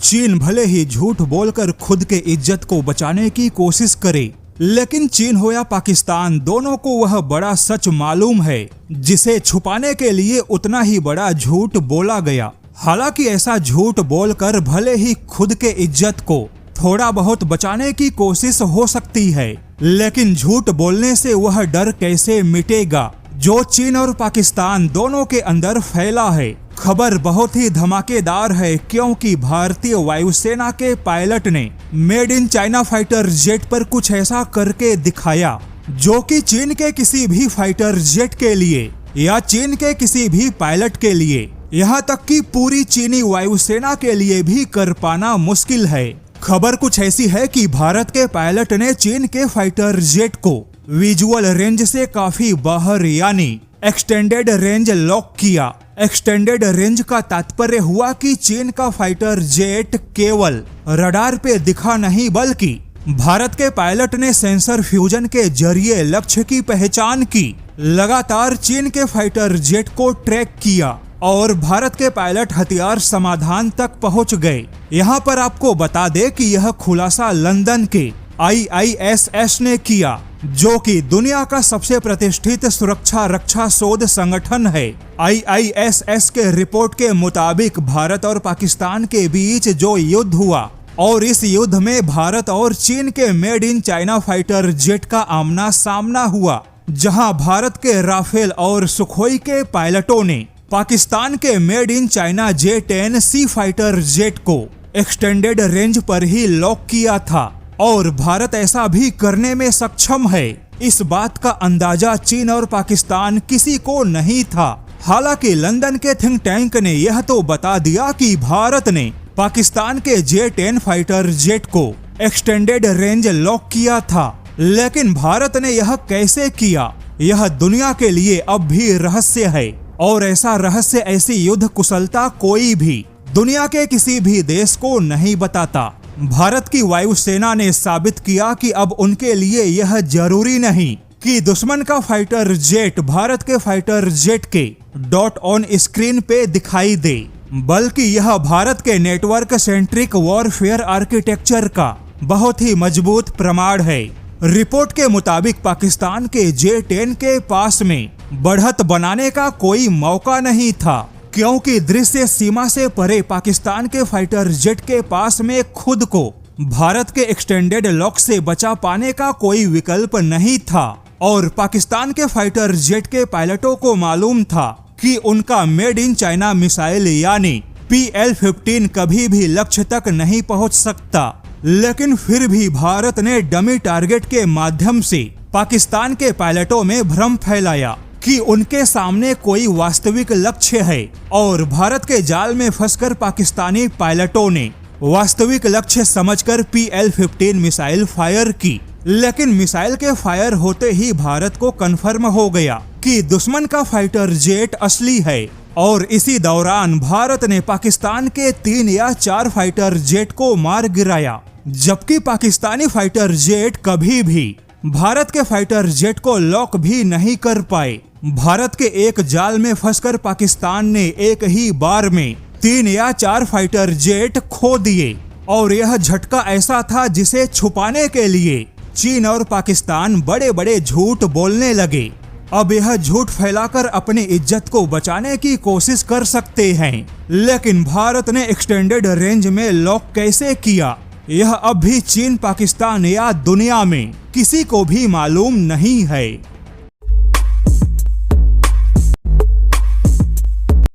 चीन भले ही झूठ बोलकर खुद के इज्जत को बचाने की कोशिश करे, लेकिन चीन हो या पाकिस्तान दोनों को वह बड़ा सच मालूम है जिसे छुपाने के लिए उतना ही बड़ा झूठ बोला गया। हालांकि ऐसा झूठ बोलकर भले ही खुद के इज्जत को थोड़ा बहुत बचाने की कोशिश हो सकती है, लेकिन झूठ बोलने से वह डर कैसे मिटेगा जो चीन और पाकिस्तान दोनों के अंदर फैला है। खबर बहुत ही धमाकेदार है क्योंकि भारतीय वायुसेना के पायलट ने made in China fighter jet पर कुछ ऐसा करके दिखाया जो कि चीन के किसी भी फाइटर जेट के लिए या चीन के किसी भी पायलट के लिए, यहाँ तक कि पूरी चीनी वायुसेना के लिए भी कर पाना मुश्किल है। खबर कुछ ऐसी है कि भारत के पायलट ने चीन के फाइटर जेट को विजुअल रेंज से काफी बाहर यानी एक्सटेंडेड रेंज लॉक किया। एक्सटेंडेड रेंज का तात्पर्य हुआ कि चीन का फाइटर जेट केवल रडार पे दिखा नहीं बल्कि भारत के पायलट ने सेंसर फ्यूजन के जरिए लक्ष्य की पहचान की, लगातार चीन के फाइटर जेट को ट्रैक किया और भारत के पायलट हथियार समाधान तक पहुंच गए। यहां पर आपको बता दे कि यह खुलासा लंदन के IISS ने किया, जो कि दुनिया का सबसे प्रतिष्ठित सुरक्षा रक्षा शोध संगठन है। IISS के रिपोर्ट के मुताबिक भारत और पाकिस्तान के बीच जो युद्ध हुआ और इस युद्ध में भारत और चीन के made in China fighter jet का आमना सामना हुआ, जहां भारत के राफेल और सुखोई के पायलटों ने पाकिस्तान के made in China J-10C fighter jet को एक्सटेंडेड रेंज पर ही लॉक किया था और भारत ऐसा भी करने में सक्षम है। इस बात का अंदाजा चीन और पाकिस्तान किसी को नहीं था। हालांकि लंदन के थिंक टैंक ने यह तो बता दिया कि भारत ने पाकिस्तान के J-10 फाइटर जेट को एक्सटेंडेड रेंज लॉक किया था, लेकिन भारत ने यह कैसे किया यह दुनिया के लिए अब भी रहस्य है और ऐसा रहस्य, ऐसी युद्ध कुशलता कोई भी दुनिया के किसी भी देश को नहीं बताता। भारत की वायुसेना ने साबित किया कि अब उनके लिए यह जरूरी नहीं कि दुश्मन का फाइटर जेट भारत के फाइटर जेट के डॉट ऑन स्क्रीन पे दिखाई दे, बल्कि यह भारत के नेटवर्क सेंट्रिक वॉरफेयर आर्किटेक्चर का बहुत ही मजबूत प्रमाण है। रिपोर्ट के मुताबिक पाकिस्तान के J-10 के पास में बढ़त बनाने का कोई मौका नहीं था, क्योंकि दृश्य सीमा से परे पाकिस्तान के फाइटर जेट के पास में खुद को भारत के एक्सटेंडेड लॉक से बचा पाने का कोई विकल्प नहीं था और पाकिस्तान के फाइटर जेट के पायलटों को मालूम था कि उनका मेड इन चाइना मिसाइल यानी PL-15 कभी भी लक्ष्य तक नहीं पहुंच सकता। लेकिन फिर भी भारत ने डमी टारगेट के माध्यम से पाकिस्तान के पायलटों में भ्रम फैलाया कि उनके सामने कोई वास्तविक लक्ष्य है और भारत के जाल में फंसकर पाकिस्तानी पायलटों ने वास्तविक लक्ष्य समझकर PL-15 मिसाइल फायर की। लेकिन मिसाइल के फायर होते ही भारत को कंफर्म हो गया कि दुश्मन का फाइटर जेट असली है और इसी दौरान भारत ने पाकिस्तान के 3 या 4 फाइटर जेट को मार गिराया, जबकि पाकिस्तानी फाइटर जेट कभी भी भारत के फाइटर जेट को लॉक भी नहीं कर पाए। भारत के एक जाल में फंसकर पाकिस्तान ने एक ही बार में 3 या 4 फाइटर जेट खो दिए और यह झटका ऐसा था जिसे छुपाने के लिए चीन और पाकिस्तान बड़े बड़े झूठ बोलने लगे। अब यह झूठ फैलाकर अपनी इज्जत को बचाने की कोशिश कर सकते हैं, लेकिन भारत ने एक्सटेंडेड रेंज में लॉक कैसे किया यह अब भी चीन, पाकिस्तान या दुनिया में किसी को भी मालूम नहीं है।